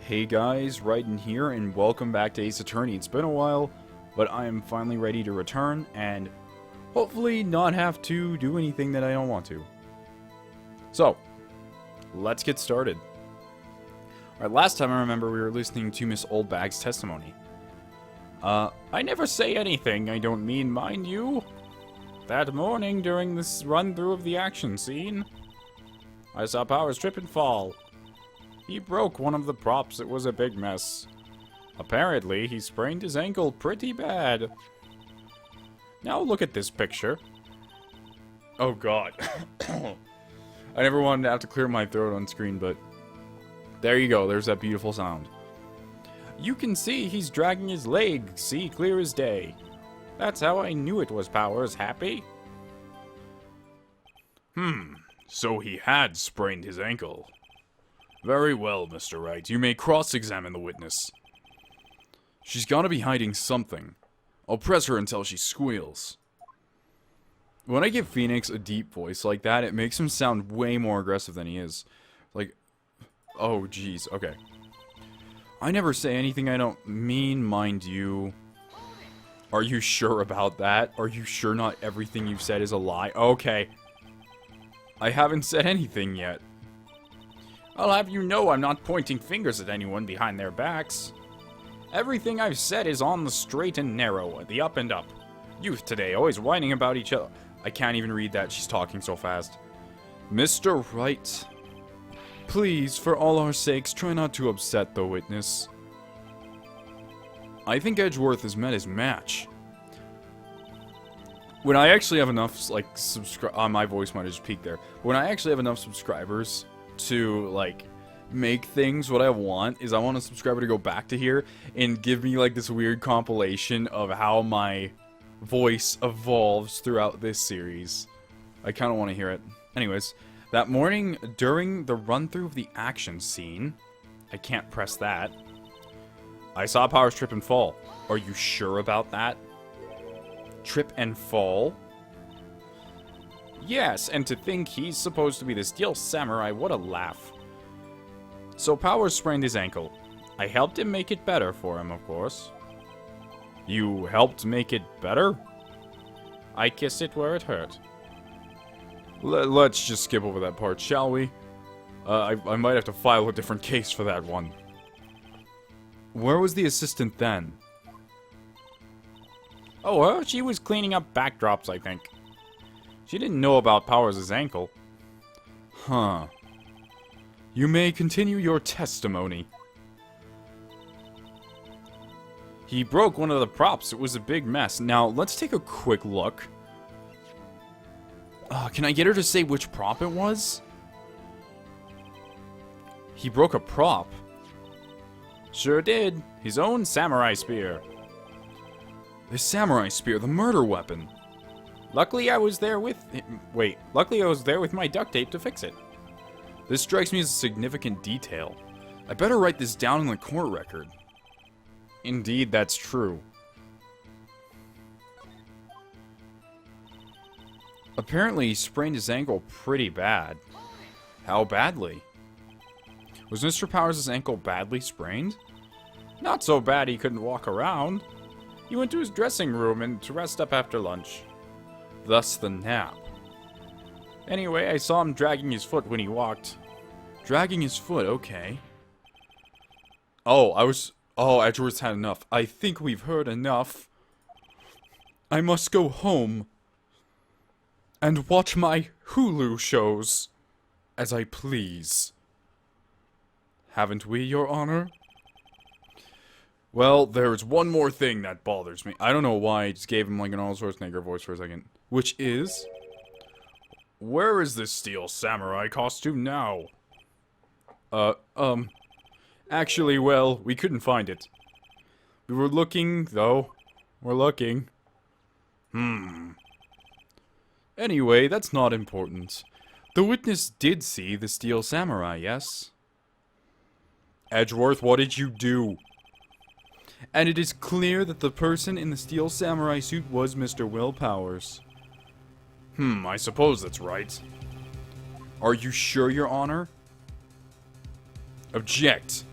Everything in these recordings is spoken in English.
Hey guys, Raiden here, and welcome back to Ace Attorney. It's been a while, but I am finally ready to return, and hopefully not have to do anything that I don't want to. So, let's get started. Alright, last time I remember we were listening to Miss Oldbag's testimony. I never say anything I don't mean, mind you. That morning during this run-through of the action scene, I saw Powers trip and fall. He broke one of the props. It was a big mess. Apparently, he sprained his ankle pretty bad. Now look at this picture. Oh god. I never wanted to have to clear my throat on screen, but there you go. There's that beautiful sound. You can see he's dragging his leg. See, clear as day. That's how I knew it was Powers. Happy? So he had sprained his ankle. Very well, Mr. Wright. You may cross-examine the witness. She's gotta be hiding something. I'll press her until she squeals. When I give Phoenix a deep voice like that, it makes him sound way more aggressive than he is. Like, oh jeez, okay. I never say anything I don't mean, mind you. Are you sure about that? Are you sure not everything you've said is a lie? Okay. I haven't said anything yet. I'll have you know I'm not pointing fingers at anyone behind their backs. Everything I've said is on the straight and narrow, the up and up. Youth today, always whining about each other. I can't even read that, she's talking so fast. Mr. Wright, please, for all our sakes, try not to upset the witness. I think Edgeworth has met his match. When I actually have enough, like, my voice might have just peaked there. When I actually have enough subscribers to, like, make things what I want, is I want a subscriber to go back to here and give me, like, this weird compilation of how my voice evolves throughout this series. I kind of want to hear it. Anyways, that morning during the run-through of the action scene, I can't press that, I saw Powers trip and fall. Are you sure about that? Trip and fall? Yes, and to think he's supposed to be the Steel Samurai, what a laugh. So Powers sprained his ankle. I helped him make it better for him, of course. You helped make it better? I kissed it where it hurt. Let's just skip over that part, shall we? I might have to file a different case for that one. Where was the assistant then? Oh, well, she was cleaning up backdrops, I think. She didn't know about Powers' ankle. Huh. You may continue your testimony. He broke one of the props. It was a big mess. Now, let's take a quick look. Can I get her to say which prop it was? He broke a prop. Sure did. His own samurai spear. The samurai spear, the murder weapon. Luckily I was there with... Luckily I was there with my duct tape to fix it. This strikes me as a significant detail. I better write this down in the court record. Indeed, that's true. Apparently he sprained his ankle pretty bad. How badly? Was Mr. Powers' ankle badly sprained? Not so bad he couldn't walk around. He went to his dressing room and to rest up after lunch. Thus the nap. Anyway, I saw him dragging his foot when he walked. Dragging his foot, okay. Oh, Edgeworth's had enough. I think we've heard enough. I must go home and watch my Hulu shows as I please. Haven't we, Your Honor? Well, there's one more thing that bothers me. I don't know why I just gave him like an Arnold Schwarzenegger voice for a second. Which is... where is this Steel Samurai costume now? Actually, well, we couldn't find it. We were looking, though. We're looking. Anyway, that's not important. The witness did see the Steel Samurai, yes? Edgeworth, what did you do? And it is clear that the person in the Steel Samurai suit was Mr. Will Powers. I suppose that's right. Are you sure, Your Honor? Object.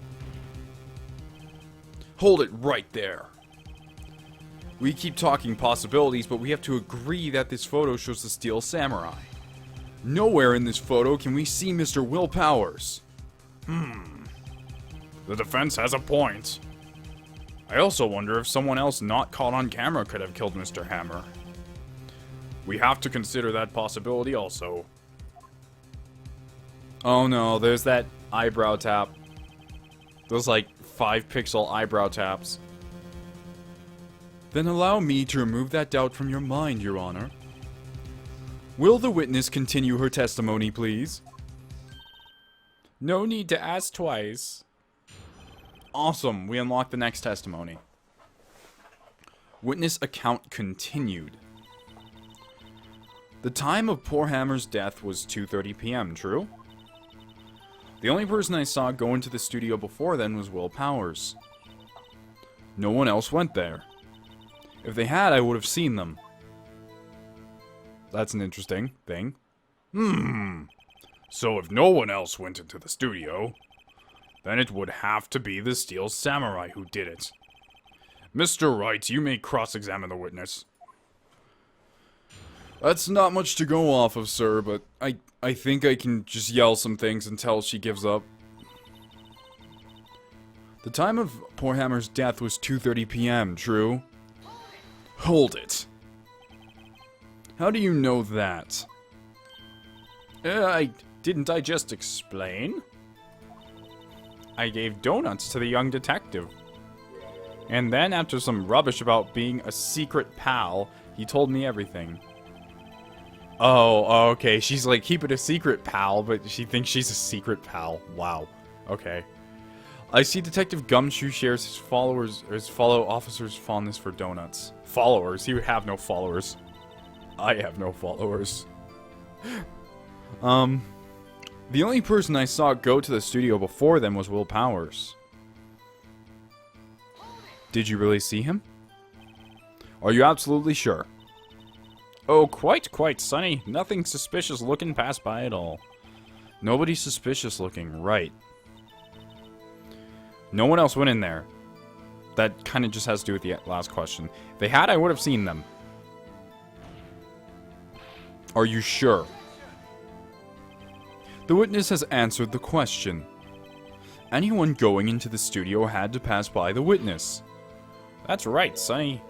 Hold it right there. We keep talking possibilities, but we have to agree that this photo shows the Steel Samurai. Nowhere in this photo can we see Mr. Will Powers. The defense has a point. I also wonder if someone else not caught on camera could have killed Mr. Hammer. We have to consider that possibility also. Oh no, there's that eyebrow tap. Those like 5-pixel eyebrow taps. Then allow me to remove that doubt from your mind, Your Honor. Will the witness continue her testimony, please? No need to ask twice. Awesome, we unlock the next testimony. Witness account continued. The time of poor Hammer's death was 2:30 p.m., true? The only person I saw go into the studio before then was Will Powers. No one else went there. If they had, I would have seen them. That's an interesting thing. So if no one else went into the studio, then it would have to be the Steel Samurai who did it. Mr. Wright, you may cross-examine the witness. That's not much to go off of, sir, but I think I can just yell some things until she gives up. The time of poor Hammer's death was 2:30 p.m., true? Hold it. How do you know that? Didn't I just explain? I gave donuts to the young detective. And then, after some rubbish about being a secret pal, he told me everything. Oh, okay. She's like, keep it a secret, pal, but she thinks she's a secret pal. Wow. Okay. I see Detective Gumshoe shares his fellow officers' fondness for donuts. Followers? He would have no followers. I have no followers. The only person I saw go to the studio before them was Will Powers. Did you really see him? Are you absolutely sure? Oh, quite, Sonny. Nothing suspicious looking passed by at all. Nobody suspicious looking, right. No one else went in there. That kind of just has to do with the last question. If they had, I would have seen them. Are you sure? The witness has answered the question. Anyone going into the studio had to pass by the witness. That's right, Sonny.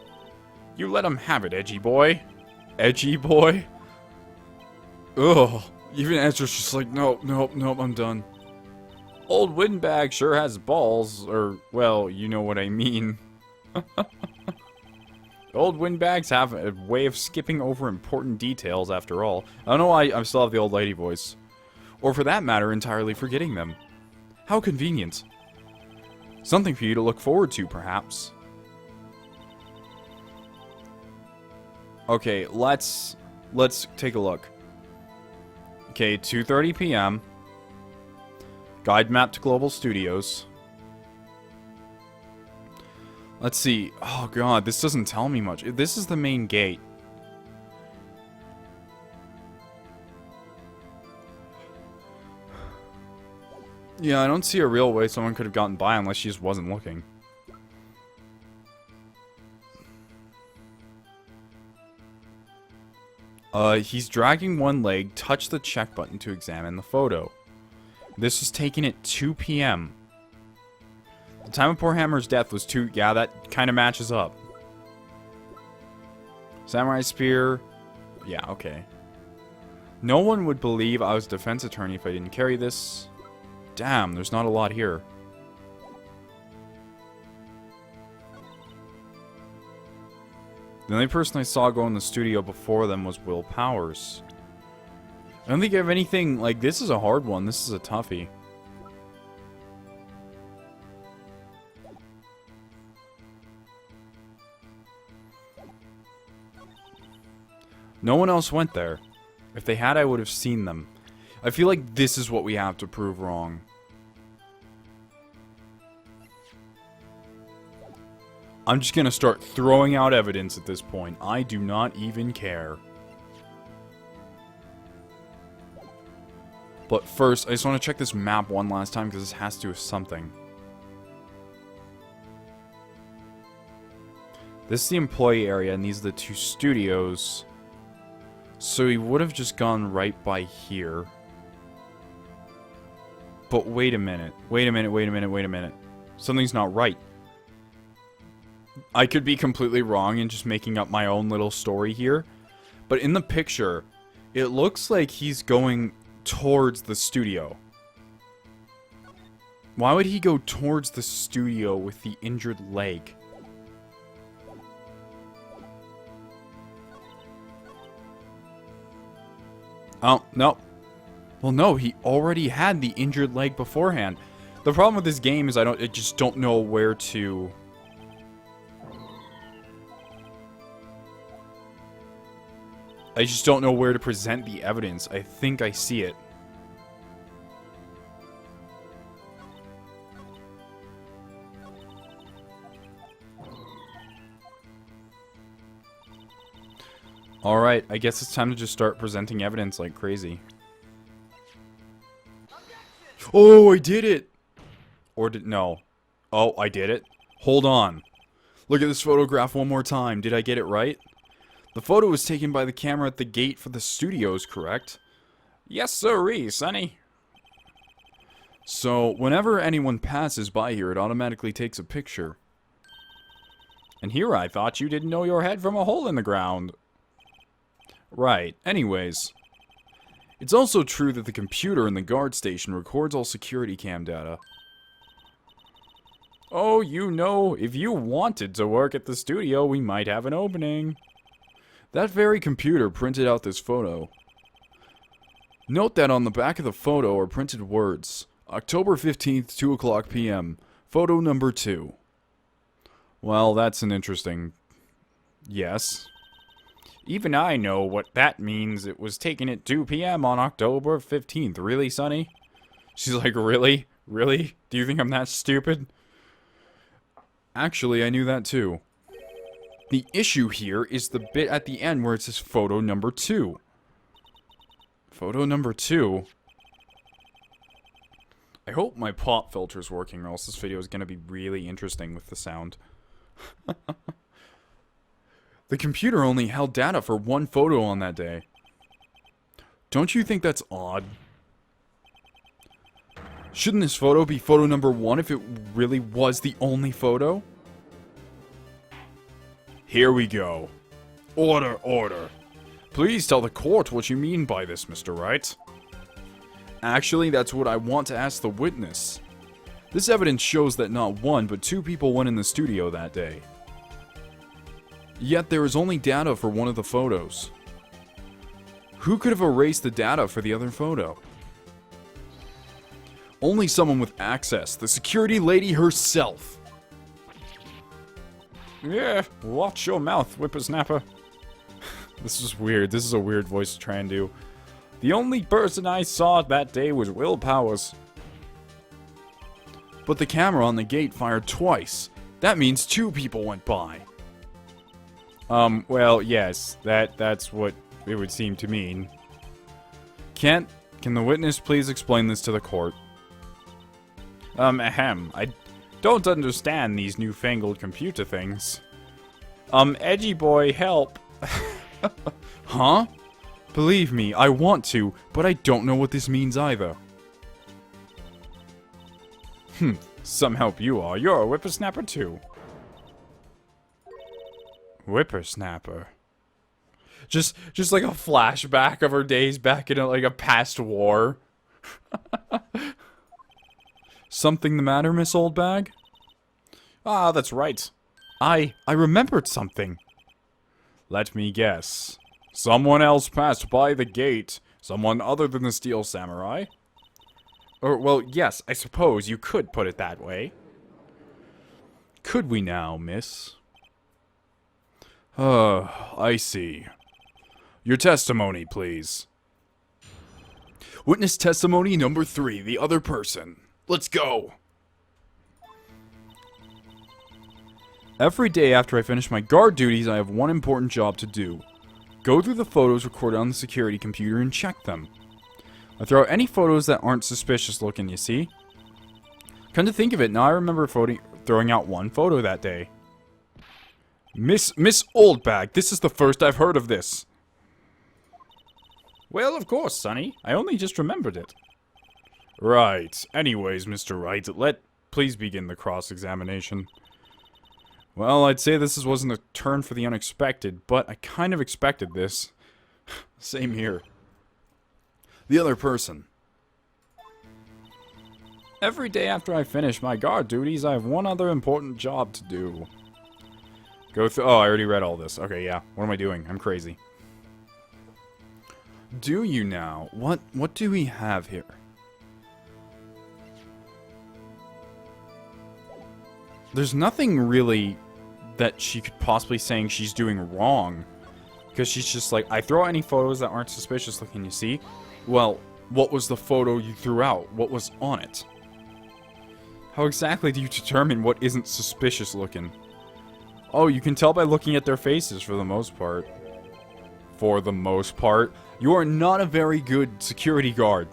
You let him have it, edgy boy. Edgy boy? Ugh. Even answer's just like, nope, I'm done. Old Windbag sure has balls, or, well, you know what I mean. Old Windbags have a way of skipping over important details, after all. I don't know why I still have the old lady voice. Or for that matter, entirely forgetting them. How convenient. Something for you to look forward to, perhaps. Okay, let's take a look. Okay, 2:30 p.m. Guide map to Global Studios. Let's see. Oh god, this doesn't tell me much. This is the main gate. Yeah, I don't see a real way someone could have gotten by unless she just wasn't looking. He's dragging one leg, touch the check button to examine the photo. This was taken at 2 p.m. The time of poor Hammer's death was 2... Yeah, that kind of matches up. Samurai Spear. Yeah, okay. No one would believe I was a defense attorney if I didn't carry this. Damn, there's not a lot here. The only person I saw go in the studio before them was Will Powers. I don't think I have anything... Like, this is a hard one. This is a toughie. No one else went there. If they had, I would have seen them. I feel like this is what we have to prove wrong. I'm just gonna start throwing out evidence at this point. I do not even care. But first, I just want to check this map one last time because this has to do with something. This is the employee area, and these are the two studios. So he would have just gone right by here. But wait a minute. Wait a minute, wait a minute, wait a minute. Something's not right. I could be completely wrong and just making up my own little story here. But in the picture, it looks like he's going towards the studio. Why would he go towards the studio with the injured leg? Oh, no. Well, no, he already had the injured leg beforehand. The problem with this game is I just don't know where to... I just don't know where to present the evidence. I think I see it. Alright, I guess it's time to just start presenting evidence like crazy. Oh, I did it! Or no. Oh, I did it? Hold on. Look at this photograph one more time. Did I get it right? The photo was taken by the camera at the gate for the studios, correct? Yes, sirree, sonny. So, whenever anyone passes by here, it automatically takes a picture. And here I thought you didn't know your head from a hole in the ground. Right. Anyways. It's also true that the computer in the guard station records all security cam data. Oh, you know, if you wanted to work at the studio, we might have an opening. That very computer printed out this photo. Note that on the back of the photo are printed words. October 15th, 2 o'clock p.m. Photo number 2. Well, that's an interesting... Yes. Even I know what that means. It was taken at 2 p.m. on October 15th. Really, Sonny? She's like, really? Really? Do you think I'm that stupid? Actually, I knew that too. The issue here is the bit at the end where it says photo number 2. Photo number 2? I hope my pop filter's working, or else this video is going to be really interesting with the sound. The computer only held data for one photo on that day. Don't you think that's odd? Shouldn't this photo be photo number 1 if it really was the only photo? Here we go. Order, order. Please tell the court what you mean by this, Mr. Wright. Actually, that's what I want to ask the witness. This evidence shows that not 1, but 2 people went in the studio that day. Yet there is only data for one of the photos. Who could have erased the data for the other photo? Only someone with access, the security lady herself. Yeah, watch your mouth, whippersnapper. This is weird. This is a weird voice to try and do. The only person I saw that day was Will Powers. But the camera on the gate fired twice. That means 2 people went by. Well, yes, that's what it would seem to mean. Can the witness please explain this to the court? I don't understand these newfangled computer things. Edgy boy, help. Huh? Believe me, I want to, but I don't know what this means either. Some help you are. You're a whippersnapper too. Whippersnapper. Just like a flashback of her days back in like a past war. Something the matter, Miss Oldbag? Ah, that's right. I remembered something. Let me guess. Someone else passed by the gate. Someone other than the Steel Samurai? Or, well, yes, I suppose you could put it that way. Could we now, miss? I see. Your testimony, please. Witness testimony number 3, the other person. Let's go! Every day after I finish my guard duties, I have one important job to do. Go through the photos recorded on the security computer and check them. I throw out any photos that aren't suspicious looking, you see? Come to think of it, now I remember throwing out one photo that day. Miss Oldbag, this is the first I've heard of this. Well, of course, Sonny. I only just remembered it. Right. Anyways, Mr. Wright, please begin the cross-examination. Well, I'd say this wasn't a turn for the unexpected, but I kind of expected this. Same here. The other person. Every day after I finish my guard duties, I have one other important job to do. Go through. Oh, I already read all this. Okay, yeah. What am I doing? I'm crazy. Do you now? What do we have here? There's nothing really that she could possibly saying she's doing wrong. Because she's just like, I throw out any photos that aren't suspicious looking, you see? Well, what was the photo you threw out? What was on it? How exactly do you determine what isn't suspicious looking? Oh, you can tell by looking at their faces for the most part. For the most part. You are not a very good security guard.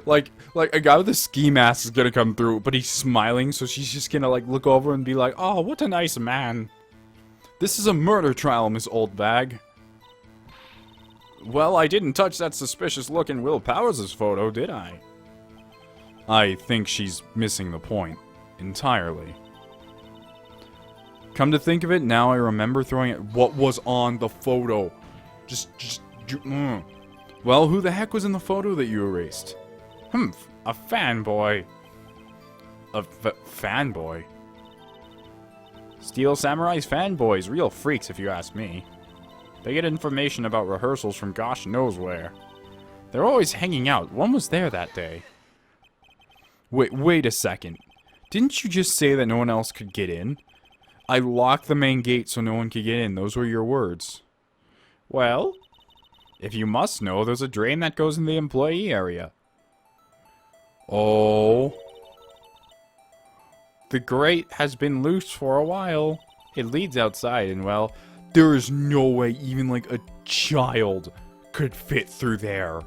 like a guy with a ski mask is gonna come through, but he's smiling, so she's just gonna like look over and be like, oh, what a nice man. This is a murder trial, Miss Oldbag. Well, I didn't touch that suspicious looking Will Powers' photo, did I? I think she's missing the point entirely. Come to think of it, now I remember throwing it. What was on the photo? Well, who the heck was in the photo that you erased? A fanboy. A fanboy? Steel Samurai's fanboys, real freaks if you ask me. They get information about rehearsals from gosh knows where. They're always hanging out. One was there that day. Wait a second. Didn't you just say that no one else could get in? I locked the main gate so no one could get in. Those were your words. Well, if you must know, there's a drain that goes in the employee area. Oh. The grate has been loose for a while. It leads outside, and well, there is no way even like a child could fit through there.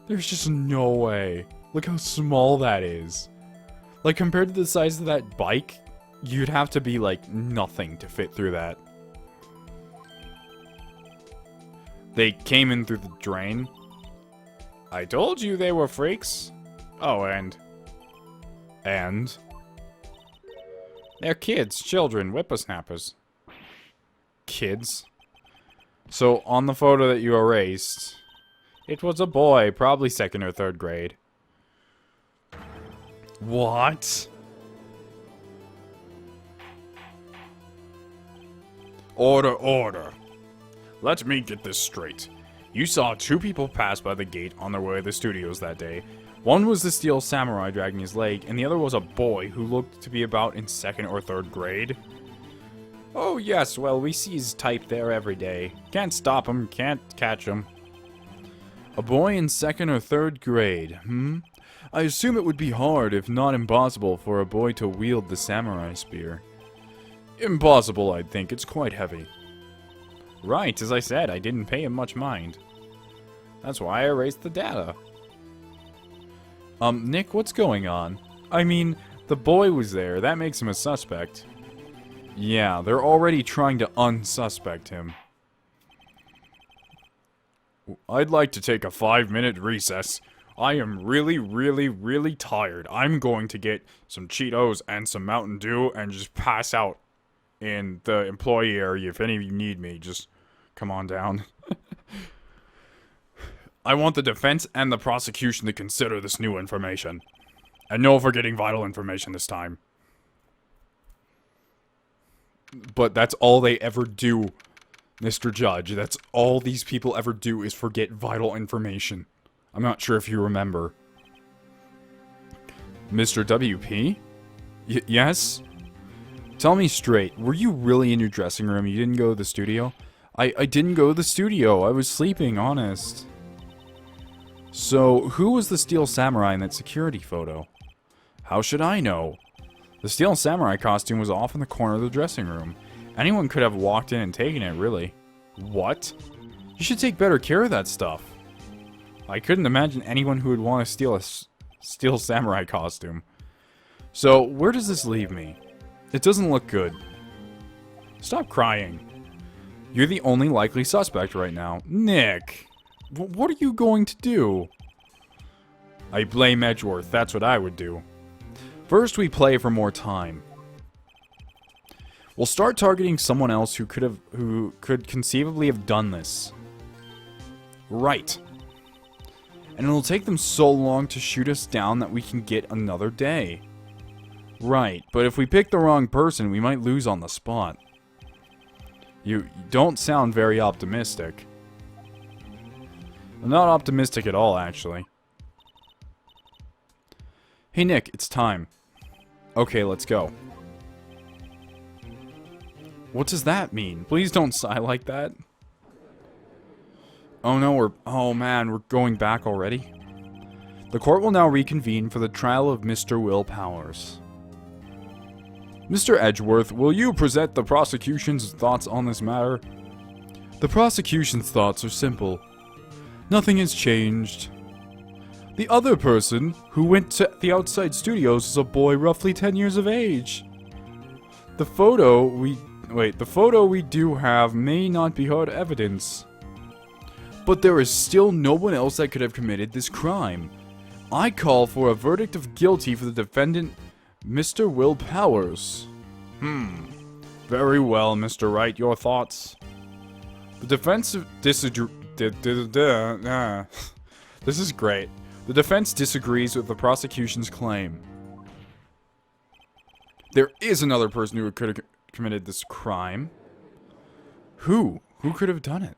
There's just no way. Look how small that is. Like, compared to the size of that bike, you'd have to be like nothing to fit through that. They came in through the drain. I told you they were freaks. Oh, and? They're kids, children, whippersnappers. Kids? So, on the photo that you erased, it was a boy, probably 2nd or 3rd grade. What? Order. Let me get this straight. You saw 2 people pass by the gate on their way to the studios that day. One was the Steel Samurai dragging his leg, and the other was a boy who looked to be about in 2nd or 3rd grade. Oh yes, well, we see his type there every day. Can't stop him, can't catch him. A boy in 2nd or 3rd grade, I assume it would be hard, if not impossible, for a boy to wield the samurai spear. Impossible, I'd think. It's quite heavy. Right, as I said, I didn't pay him much mind. That's why I erased the data. Nick, what's going on? I mean, the boy was there. That makes him a suspect. Yeah, they're already trying to unsuspect him. I'd like to take a 5-minute recess. I am really tired. I'm going to get some Cheetos and some Mountain Dew and just pass out in the employee area. If any of you need me, just come on down. I want the defense and the prosecution to consider this new information. And no forgetting vital information this time. But that's all they ever do, Mr. Judge. That's all these people ever do is forget vital information. I'm not sure if you remember. Mr. WP? Yes? Tell me straight, were you really in your dressing room? You didn't go to the studio? I didn't go to the studio. I was sleeping, honest. So, who was the Steel Samurai in that security photo? How should I know? The Steel Samurai costume was off in the corner of the dressing room. Anyone could have walked in and taken it, really. What? You should take better care of that stuff. I couldn't imagine anyone who would want to steal a Steel Samurai costume. So, where does this leave me? It doesn't look good. Stop crying. You're the only likely suspect right now. Nick! What are you going to do? I blame Edgeworth. That's what I would do. First, we play for more time. We'll start targeting someone else who could conceivably have done this. Right. And it'll take them so long to shoot us down that we can get another day. Right, but if we pick the wrong person, we might lose on the spot. You don't sound very optimistic. I'm not optimistic at all, actually. Hey Nick, it's time. Okay, let's go. What does that mean? Please don't sigh like that. Oh no, oh man, we're going back already? The court will now reconvene for the trial of Mr. Will Powers. Mr. Edgeworth, will you present the prosecution's thoughts on this matter? The prosecution's thoughts are simple. Nothing has changed. The other person who went to the outside studios is a boy roughly 10 years of age. The photo we do have may not be hard evidence. But there is still no one else that could have committed this crime. I call for a verdict of guilty for the defendant, Mr. Will Powers. Very well, Mr. Wright, your thoughts? The defense disagrees. This is great. The defense disagrees with the prosecution's claim. There is another person who could have committed this crime. Who? Who could have done it?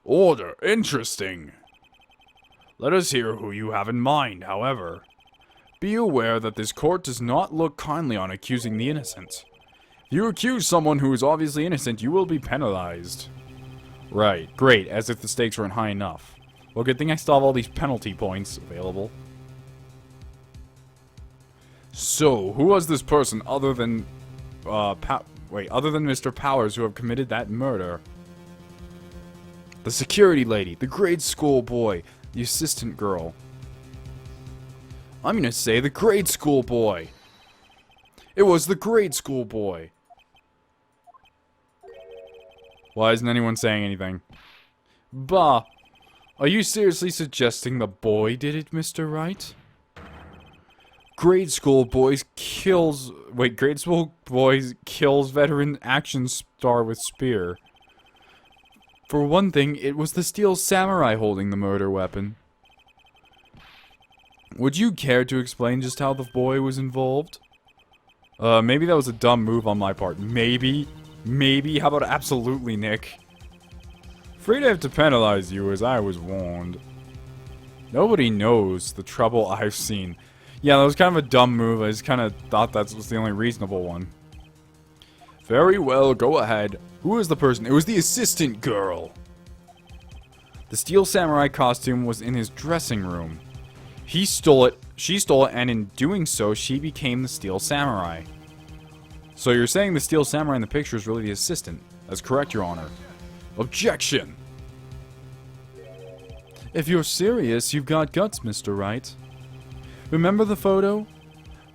Order. Interesting. Let us hear who you have in mind, however. Be aware that this court does not look kindly on accusing the innocent. If you accuse someone who is obviously innocent, you will be penalized. Right. Great, as if the stakes weren't high enough. Well, good thing I still have all these penalty points available. So, who was this person other than Mr. Powers who have committed that murder? The security lady, the grade school boy, the assistant girl. I'm gonna say the grade school boy. It was the grade school boy. Why isn't anyone saying anything? Bah. Are you seriously suggesting the boy did it, Mr. Wright? Grade school boys kills veteran action star with spear. For one thing, it was the Steel Samurai holding the murder weapon. Would you care to explain just how the boy was involved? Maybe that was a dumb move on my part. Maybe? Maybe? How about absolutely, Nick? Afraid I have to penalize you, as I was warned. Nobody knows the trouble I've seen. Yeah, that was kind of a dumb move. I just kind of thought that was the only reasonable one. Very well, go ahead. Who is the person? It was the assistant girl. The Steel Samurai costume was in his dressing room. He stole it, she stole it, and in doing so, she became the Steel Samurai. So you're saying the Steel Samurai in the picture is really the assistant? That's correct, Your Honor. Objection! If you're serious, you've got guts, Mr. Wright. Remember the photo?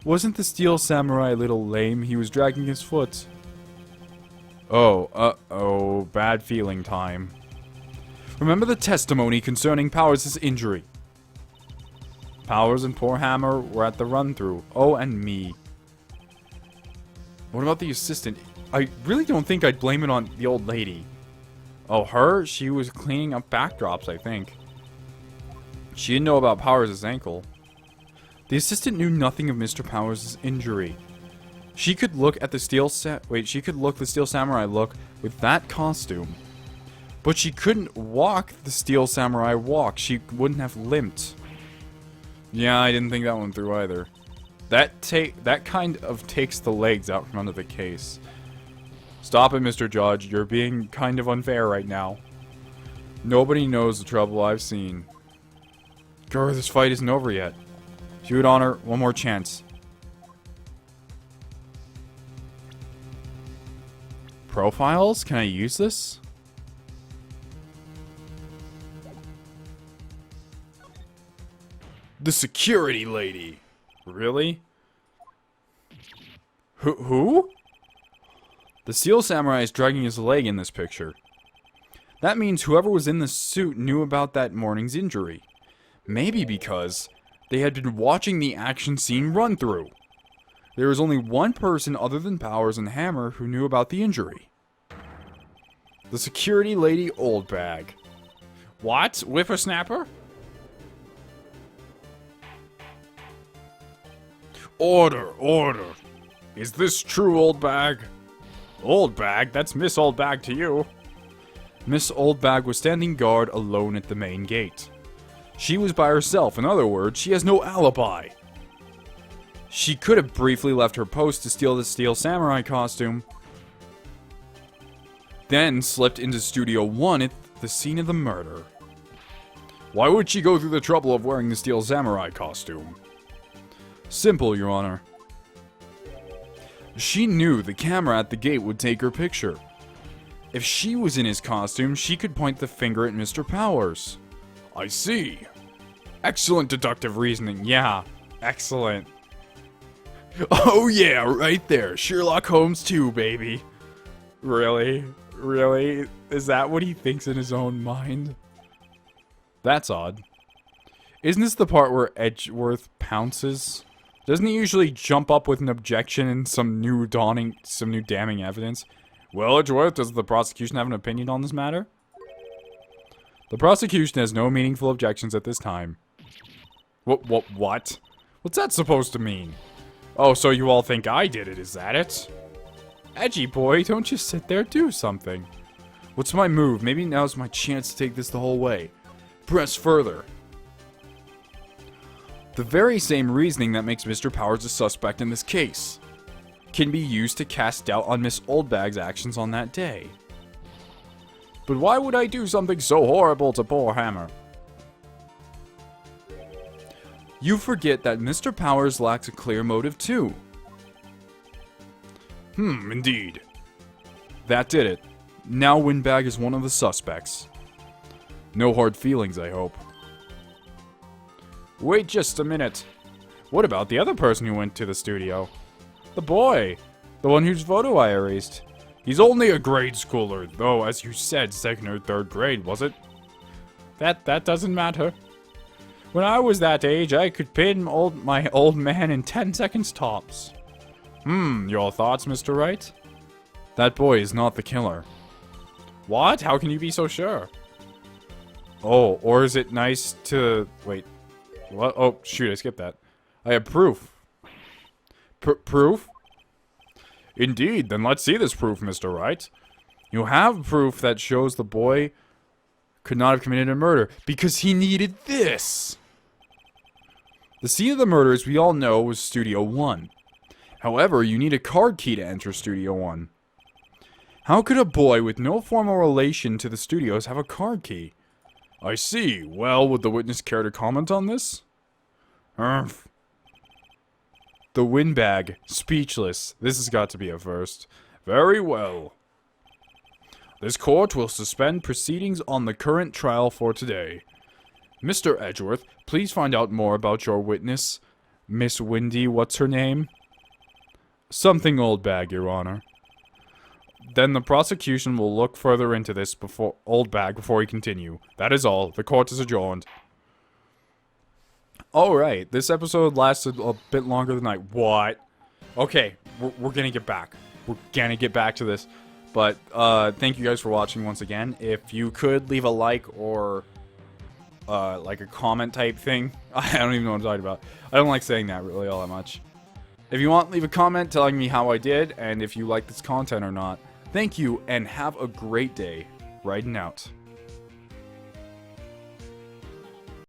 Wasn't the Steel Samurai a little lame? He was dragging his foot. Oh, uh-oh, bad feeling time. Remember the testimony concerning Powers' injury? Powers and poor Hammer were at the run-through. Oh, and me. What about the assistant? I really don't think I'd blame it on the old lady. Oh, her? She was cleaning up backdrops, I think. She didn't know about Powers' ankle. The assistant knew nothing of Mr. Powers' injury. She could look at the Steel Samurai look with that costume. But she couldn't walk the Steel Samurai walk. She wouldn't have limped. Yeah, I didn't think that one through either. That kind of takes the legs out from under the case. Stop it, Mr. Judge. You're being kind of unfair right now. Nobody knows the trouble I've seen. Grr, this fight isn't over yet. Your Honor, one more chance. Profiles? Can I use this? The security lady. Really? Who? The Steel Samurai is dragging his leg in this picture. That means whoever was in the suit knew about that morning's injury. Maybe because they had been watching the action scene run through. There was only one person other than Powers and Hammer who knew about the injury. The security lady Oldbag. What? Whippersnapper? Order. Is this true, Oldbag? Oldbag? That's Miss Oldbag to you. Miss Oldbag was standing guard alone at the main gate. She was by herself. In other words, she has no alibi. She could have briefly left her post to steal the Steel Samurai costume, then slipped into Studio 1 at the scene of the murder. Why would she go through the trouble of wearing the Steel Samurai costume? Simple, Your Honor. She knew the camera at the gate would take her picture. If she was in his costume, she could point the finger at Mr. Powers. I see. Excellent deductive reasoning, yeah. Excellent. Oh yeah, right there. Sherlock Holmes 2, baby. Really? Really? Is that what he thinks in his own mind? That's odd. Isn't this the part where Edgeworth pounces? Doesn't he usually jump up with an objection and some new damning evidence? Well, Edgeworth, does the prosecution have an opinion on this matter? The prosecution has no meaningful objections at this time. What? What's that supposed to mean? Oh, so you all think I did it, is that it? Edgy boy, don't just sit there, do something. What's my move? Maybe now's my chance to take this the whole way. Press further. The very same reasoning that makes Mr. Powers a suspect in this case can be used to cast doubt on Miss Oldbag's actions on that day. But why would I do something so horrible to poor Hammer? You forget that Mr. Powers lacks a clear motive too. Indeed. That did it. Now Windbag is one of the suspects. No hard feelings, I hope. Wait just a minute. What about the other person who went to the studio? The boy. The one whose photo I erased. He's only a grade schooler, though, as you said, second or third grade, was it? That doesn't matter. When I was that age, I could pin my old man in 10 seconds tops. Your thoughts, Mr. Wright? That boy is not the killer. What? How can you be so sure? Oh, or is it nice to... Wait. What? Oh, shoot, I skipped that. I have proof. Proof? Indeed, then let's see this proof, Mr. Wright. You have proof that shows the boy could not have committed a murder because he needed this. The scene of the murder, as we all know, was Studio 1. However, you need a card key to enter Studio 1. How could a boy with no formal relation to the studios have a card key? I see. Well, would the witness care to comment on this? The Windbag, speechless. This has got to be a first. Very well. This court will suspend proceedings on the current trial for today. Mr. Edgeworth, please find out more about your witness, Miss Windy, what's her name? Something Oldbag, Your Honor. Then the prosecution will look further into this before we continue. That is all. The court is adjourned. Alright, this episode lasted a bit longer than what? Okay, we're gonna get back. We're gonna get back to this. But, thank you guys for watching once again. If you could leave a like or, like a comment type thing. I don't even know what I'm talking about. I don't like saying that really all that much. If you want, leave a comment telling me how I did and if you like this content or not. Thank you, and have a great day. Raiden out.